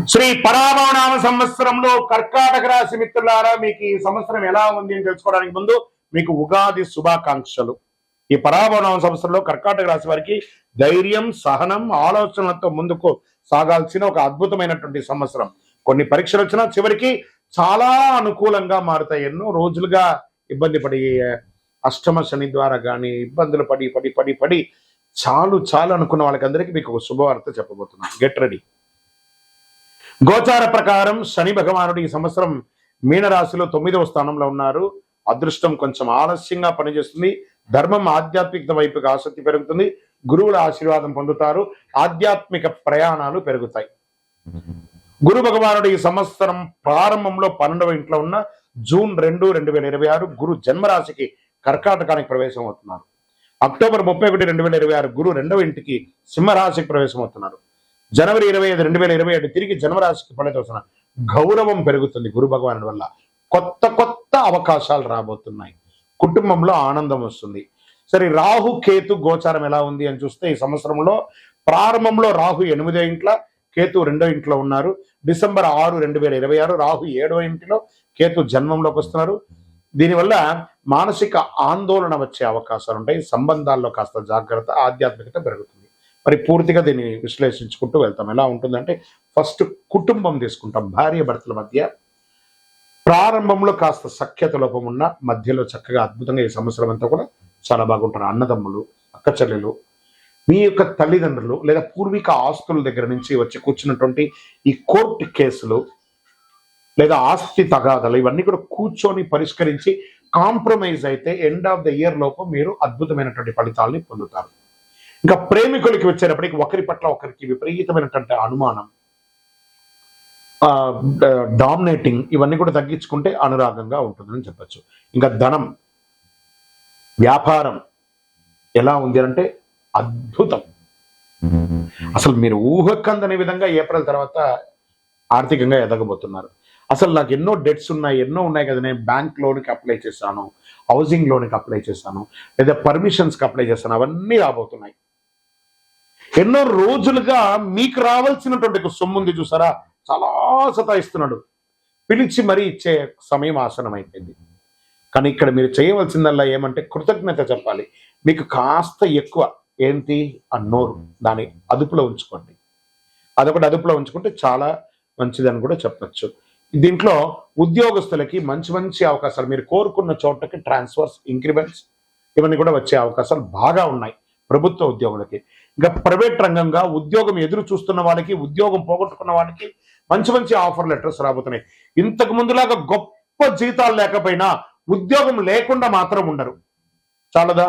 శ్రీ పరాభవనామ సంవత్సరంలో కర్కాటక రాశి మిత్రులారా, మీకు ఈ సంవత్సరం ఎలా ఉంది అని తెలుసుకోవడానికి ముందు మీకు ఉగాది శుభాకాంక్షలు. ఈ పరాభవనామ సంవత్సరంలో కర్కాటక రాశి వారికి ధైర్యం, సహనం, ఆలోచనలతో ముందుకు సాగాల్సిన ఒక అద్భుతమైనటువంటి సంవత్సరం. కొన్ని పరీక్షలు వచ్చినా చివరికి చాలా అనుకూలంగా మారుతాయి. ఎన్నో రోజులుగా ఇబ్బంది పడి అష్టమ శని ద్వారా కానీ ఇబ్బందులు పడి పడి పడి పడి చాలు చాలు అనుకున్న వాళ్ళకందరికీ మీకు ఒక శుభవార్త చెప్పబోతున్నాను. Get ready. గోచార ప్రకారం శని భగవానుడు ఈ సంవత్సరం మీనరాశిలో 9వ స్థానంలో ఉన్నారు. అదృష్టం కొంచెం ఆలస్యంగా పనిచేస్తుంది. ధర్మం, ఆధ్యాత్మికత వైపుకి ఆసక్తి పెరుగుతుంది. గురువుల ఆశీర్వాదం పొందుతారు. ఆధ్యాత్మిక ప్రయాణాలు పెరుగుతాయి. గురు భగవానుడు ఈ సంవత్సరం ప్రారంభంలో 12వ ఇంట్లో ఉన్న జూన్ 2, 2026 గురు జన్మరాశికి కర్కాటకానికి ప్రవేశం అవుతున్నారు. అక్టోబర్ 31, 2026 గురు 2వ ఇంటికి సింహరాశికి ప్రవేశం అవుతున్నారు. జనవరి 25, 2027 తిరిగి జన్మరాశికి ఫలితవుతున్నారు. గౌరవం పెరుగుతుంది గురు భగవానుడి వల్ల. కొత్త కొత్త అవకాశాలు రాబోతున్నాయి. కుటుంబంలో ఆనందం వస్తుంది. సరే, రాహు కేతు గోచారం ఎలా ఉంది అని చూస్తే ఈ సంవత్సరంలో ప్రారంభంలో రాహు 8వ ఇంట్లో, కేతు 2వ ఇంట్లో ఉన్నారు. డిసెంబర్ 6, 2026 రాహు 7వ ఇంటిలో, కేతు జన్మంలోకి వస్తున్నారు. దీనివల్ల మానసిక ఆందోళన వచ్చే అవకాశాలు ఉంటాయి. సంబంధాల్లో కాస్త జాగ్రత్త, ఆధ్యాత్మికత పెరుగుతుంది. మరి పూర్తిగా దీన్ని విశ్లేషించుకుంటూ వెళ్తాం. ఎలా ఉంటుందంటే, ఫస్ట్ కుటుంబం తీసుకుంటాం. భార్య భర్తల మధ్య ప్రారంభంలో కాస్త సఖ్యత లోపం ఉన్న మధ్యలో చక్కగా అద్భుతంగా ఈ సంవత్సరం అంతా కూడా చాలా బాగుంటారు. అన్నదమ్ములు, అక్క చెల్లెలు, మీ యొక్క తల్లిదండ్రులు లేదా పూర్వీక ఆస్తుల దగ్గర నుంచి వచ్చి కూర్చున్నటువంటి ఈ కోర్టు కేసులు లేదా ఆస్తి తగాదాలు ఇవన్నీ కూడా కూర్చొని పరిష్కరించి కాంప్రమైజ్ అయితే ఎండ్ ఆఫ్ ద ఇయర్ లోపు మీరు అద్భుతమైనటువంటి ఫలితాలని పొందుతారు. ఇంకా ప్రేమికులకి వచ్చేటప్పటికి ఒకరి పట్ల ఒకరికి విపరీతమైనటువంటి అనుమానం, డామినేటింగ్ ఇవన్నీ కూడా తగ్గించుకుంటే అనురాగంగా ఉంటుందని చెప్పచ్చు. ఇంకా ధనం, వ్యాపారం ఎలా ఉంది అంటే అద్భుతం. అసలు మీరు ఊహకందనే విధంగా ఏప్రిల్ తర్వాత ఆర్థికంగా ఎదగబోతున్నారు. అసలు నాకు ఎన్నో డెట్స్ ఉన్నాయి, ఎన్నో ఉన్నాయి కదా, నేను బ్యాంక్ లోన్కి అప్లై చేశాను, హౌసింగ్ లోన్కి అప్లై చేశాను, లేదా పర్మిషన్స్కి అప్లై చేశాను, అవన్నీ రాబోతున్నాయి. ఎన్నో రోజులుగా మీకు రావాల్సినటువంటి సొమ్ము ఉంది చూసారా, చాలా సతాయిస్తున్నాడు, పిలిచి మరీ ఇచ్చే సమయం ఆసనం అయిపోయింది. కానీ ఇక్కడ మీరు చేయవలసిందల్లా ఏమంటే కృతజ్ఞత చెప్పాలి. మీకు కాస్త ఎక్కువ ఏంటి ఆ నోరు, దాన్ని అదుపులో ఉంచుకోండి. అదొకటి అదుపులో ఉంచుకుంటే చాలా మంచిదని కూడా చెప్పచ్చు. దీంట్లో ఉద్యోగస్తులకి మంచి మంచి అవకాశాలు, మీరు కోరుకున్న చోటకి ట్రాన్స్ఫర్స్, ఇంక్రిమెంట్స్ ఇవన్నీ కూడా వచ్చే అవకాశాలు బాగా ఉన్నాయి ప్రభుత్వ ఉద్యోగులకి. ఇంకా ప్రైవేట్ రంగంగా ఉద్యోగం ఎదురు చూస్తున్న వాళ్ళకి, ఉద్యోగం పోగొట్టుకున్న వాళ్ళకి మంచి మంచి ఆఫర్ లెటర్స్ రాబోతున్నాయి. ఇంతకు ముందులాగా గొప్ప జీతాలు లేకపోయినా ఉద్యోగం లేకుండా మాత్రం ఉండరు. చాలదా?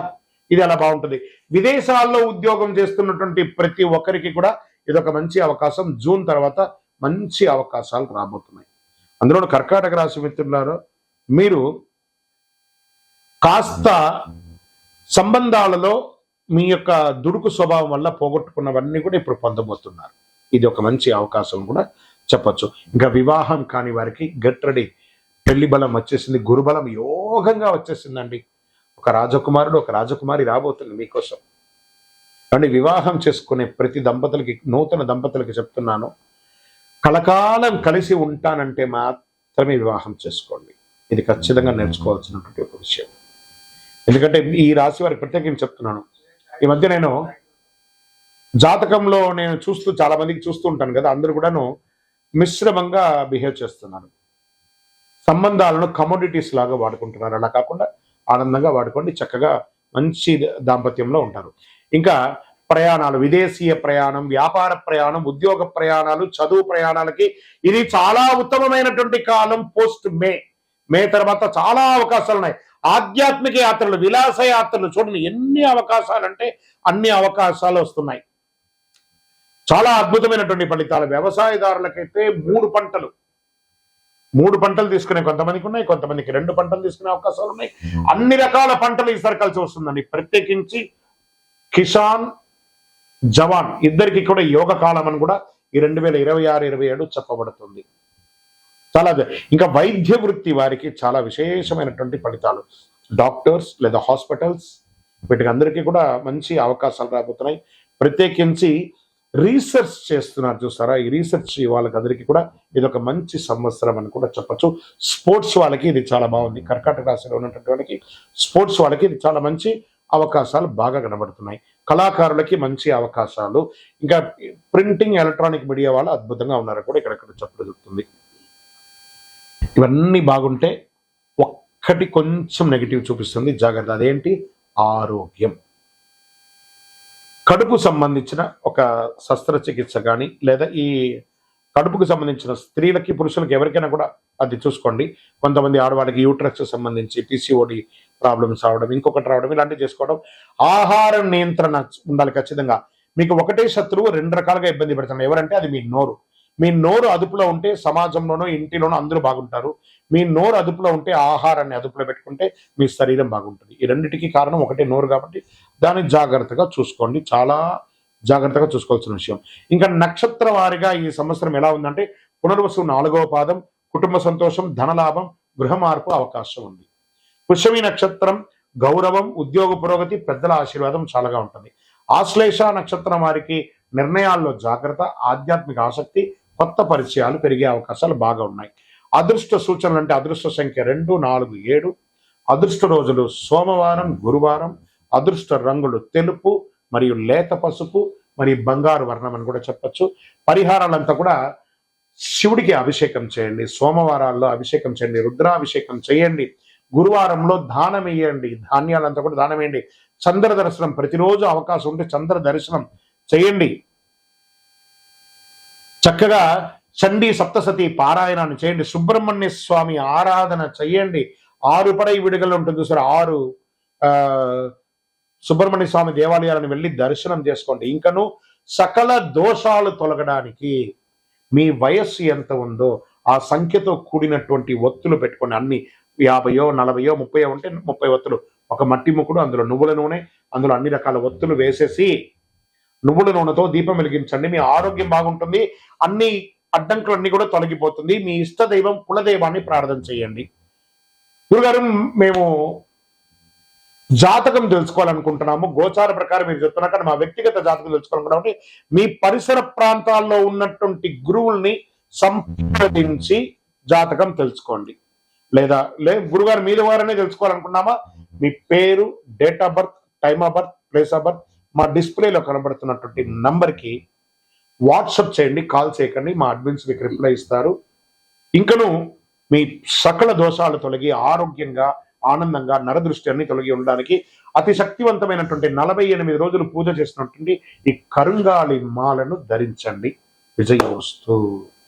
ఇది అలా బాగుంటుంది. విదేశాల్లో ఉద్యోగం చేస్తున్నటువంటి ప్రతి ఒక్కరికి కూడా ఇదొక మంచి అవకాశం. జూన్ తర్వాత మంచి అవకాశాలు రాబోతున్నాయి. అందులో కర్కాటక రాశి మిత్రులారా, మీరు కాస్త సంబంధాలలో మీ యొక్క దుడుకు స్వభావం వల్ల పోగొట్టుకున్నవన్నీ కూడా ఇప్పుడు పొందబోతున్నారు. ఇది ఒక మంచి అవకాశం కూడా చెప్పచ్చు. ఇంకా వివాహం కాని వారికి గెట్ రెడీ. పెళ్లి బలం వచ్చేసింది, గురుబలం యోగంగా వచ్చేసిందండి. ఒక రాజకుమారుడు, ఒక రాజకుమారి రాబోతుంది మీకోసం. కానీ వివాహం చేసుకునే ప్రతి దంపతులకి, నూతన దంపతులకి చెప్తున్నాను, కలకాలం కలిసి ఉంటానంటే మాత్రమే వివాహం చేసుకోండి. ఇది ఖచ్చితంగా నేర్చుకోవాల్సినటువంటి ఒక విషయం. ఎందుకంటే ఈ రాశి వారికి ప్రత్యేకించి చెప్తున్నాను. ఈ మధ్య నేను జాతకంలో నేను చాలా మందికి చూస్తూ ఉంటాను కదా, అందరూ కూడాను మిశ్రమంగా బిహేవ్ చేస్తున్నారు. సంబంధాలను కమోడిటీస్ లాగా వాడుకుంటున్నారు. అలా కాకుండా ఆనందంగా వాడుకోండి, చక్కగా మంచి దాంపత్యంలో ఉంటారు. ఇంకా ప్రయాణాలు, విదేశీయ ప్రయాణం, వ్యాపార ప్రయాణం, ఉద్యోగ ప్రయాణాలు, చదువు ప్రయాణాలకి ఇది చాలా ఉత్తమమైనటువంటి కాలం. పోస్ట్ మే తర్వాత చాలా అవకాశాలు ఉన్నాయి. ఆధ్యాత్మిక యాత్రలు, విలాస యాత్రలు చూడండి, ఎన్ని అవకాశాలు అంటే అన్ని అవకాశాలు వస్తున్నాయి. చాలా అద్భుతమైనటువంటి ఫలితాలు. వ్యవసాయదారులకైతే 3 పంటలు తీసుకునే కొంతమందికి ఉన్నాయి, కొంతమందికి 2 పంటలు తీసుకునే అవకాశాలు ఉన్నాయి. అన్ని రకాల పంటలు ఈసారి కలిసి వస్తుందండి. ప్రత్యేకించి కిసాన్, జవాన్ ఇద్దరికి కూడా యోగ కాలం అని కూడా ఈ 2026, 27 చెప్పబడుతుంది. చాలా. ఇంకా వైద్య వృత్తి వారికి చాలా విశేషమైనటువంటి ఫలితాలు. డాక్టర్స్ లేదా హాస్పిటల్స్ వీటికి అందరికీ కూడా మంచి అవకాశాలు రాబోతున్నాయి. ప్రత్యేకించి రీసెర్చ్ చేస్తున్నారు చూస్తారా, ఈ రీసెర్చ్ వాళ్ళకందరికీ కూడా ఇది ఒక మంచి సంవత్సరం అని కూడా చెప్పచ్చు. స్పోర్ట్స్ వాళ్ళకి ఇది చాలా బాగుంది. కర్కాటక రాశిలో ఉన్నటువంటి వాళ్ళకి, స్పోర్ట్స్ వాళ్ళకి ఇది చాలా మంచి అవకాశాలు బాగా కనబడుతున్నాయి. కళాకారులకి మంచి అవకాశాలు, ఇంకా ప్రింటింగ్ ఎలక్ట్రానిక్ మీడియా వాళ్ళు అద్భుతంగా ఉన్నారని కూడా ఇక్కడ చెప్పడం జరుగుతుంది. ఇవన్నీ బాగుంటే ఒక్కటి కొంచెం నెగిటివ్ చూపిస్తుంది, జాగ్రత్త. అదేంటి? ఆరోగ్యం. కడుపు సంబంధించిన ఒక శస్త్రచికిత్స కానీ, లేదా ఈ కడుపుకు సంబంధించిన స్త్రీలకి పురుషులకి ఎవరికైనా కూడా అది చూసుకోండి. కొంతమంది ఆడవాళ్ళకి యూట్రస్ సంబంధించి పిసిఓడి ప్రాబ్లమ్స్ రావడం, ఇంకొకటి రావడం, ఇలాంటివి చేసుకోవడం. ఆహారం నియంత్రణ ఉండాలి ఖచ్చితంగా. మీకు ఒకటే శత్రువు రెండు రకాలుగా ఇబ్బంది పెడుతున్నారు. ఎవరంటే అది మీ నోరు. మీ నోరు అదుపులో ఉంటే సమాజంలోనో ఇంటిలోనో అందరూ బాగుంటారు. మీ నోరు అదుపులో ఉంటే, ఆహారాన్ని అదుపులో పెట్టుకుంటే మీ శరీరం బాగుంటుంది. ఈ రెండింటికి కారణం ఒకటే నోరు కాబట్టి దాన్ని జాగ్రత్తగా చూసుకోండి. చాలా జాగ్రత్తగా చూసుకోవాల్సిన విషయం. ఇంకా నక్షత్ర వారిగా ఈ సంవత్సరం ఎలా ఉందంటే, పునర్వసు 4వ పాదం, కుటుంబ సంతోషం, ధనలాభం, గృహ మార్పు అవకాశం ఉంది. పుష్యమి నక్షత్రం, గౌరవం, ఉద్యోగ పురోగతి, పెద్దల ఆశీర్వాదం చాలాగా ఉంటుంది. ఆశ్లేష నక్షత్రం వారికి నిర్ణయాల్లో జాగ్రత్త, ఆధ్యాత్మిక ఆసక్తి, కొత్త పరిచయాలు పెరిగే అవకాశాలు బాగా ఉన్నాయి. అదృష్ట సూచనలు అంటే అదృష్ట సంఖ్య 2, 4, 7. అదృష్ట రోజులు సోమవారం, గురువారం. అదృష్ట రంగులు తెలుపు మరియు లేత పసుపు మరియు బంగారు వర్ణం అని కూడా చెప్పచ్చు. పరిహారాలంతా కూడా శివుడికి అభిషేకం చేయండి, సోమవారాల్లో అభిషేకం చేయండి, రుద్రాభిషేకం చేయండి, గురువారంలో దానం వేయండి, ధాన్యాలంతా కూడా దానం వేయండి. చంద్ర దర్శనం ప్రతిరోజు అవకాశం ఉంటే చంద్ర దర్శనం చేయండి. చక్కగా చండీ సప్తసతి పారాయణాన్ని చేయండి. సుబ్రహ్మణ్య స్వామి ఆరాధన చేయండి. 6 పడై విడుదల ఉంటుంది సార్. 6 సుబ్రహ్మణ్య స్వామి దేవాలయాలను వెళ్ళి దర్శనం చేసుకోండి. ఇంకను సకల దోషాలు తొలగడానికి మీ వయస్సు ఎంత ఉందో ఆ సంఖ్యతో కూడినటువంటి ఒత్తులు పెట్టుకోండి. అన్ని 50, 40, 30 ఉంటే 30 ఒత్తులు, ఒక మట్టి ముక్కుడు, అందులో నువ్వుల నూనె, అందులో అన్ని రకాల ఒత్తులు వేసేసి నువ్వుల నూనెతో దీపం వెలిగించండి. మీ ఆరోగ్యం బాగుంటుంది. అన్ని అడ్డంకులన్నీ కూడా తొలగిపోతుంది. మీ ఇష్ట దైవం కులదైవాన్ని ప్రార్థన చేయండి. గురుగారు, మేము జాతకం తెలుసుకోవాలనుకుంటున్నాము. గోచార ప్రకారం మీరు చెప్తున్నా, కానీ మా వ్యక్తిగత జాతకం తెలుసుకోవాలనుకుంటే మీ పరిసర ప్రాంతాల్లో ఉన్నటువంటి గురువుల్ని సంప్రదించి జాతకం తెలుసుకోండి. లేదా గురుగారు మీరు వారనే తెలుసుకోవాలనుకున్నామా, మీ పేరు, date of birth, time of birth, place of birth మా డిస్ప్లేలో కనబడుతున్నటువంటి నంబర్కి వాట్సాప్ చేయండి, కాల్ చేయకండి. మా అడ్మిన్స్ మీకు రిప్లై ఇస్తారు. ఇంకను మీ సకల దోషాలు తొలగి ఆరోగ్యంగా, ఆనందంగా, నరదృష్టి అన్ని తొలగి ఉండడానికి అతి శక్తివంతమైనటువంటి 48 రోజులు పూజ చేసినటువంటి ఈ కరుంగాలి మాలను ధరించండి. విజయోస్తు.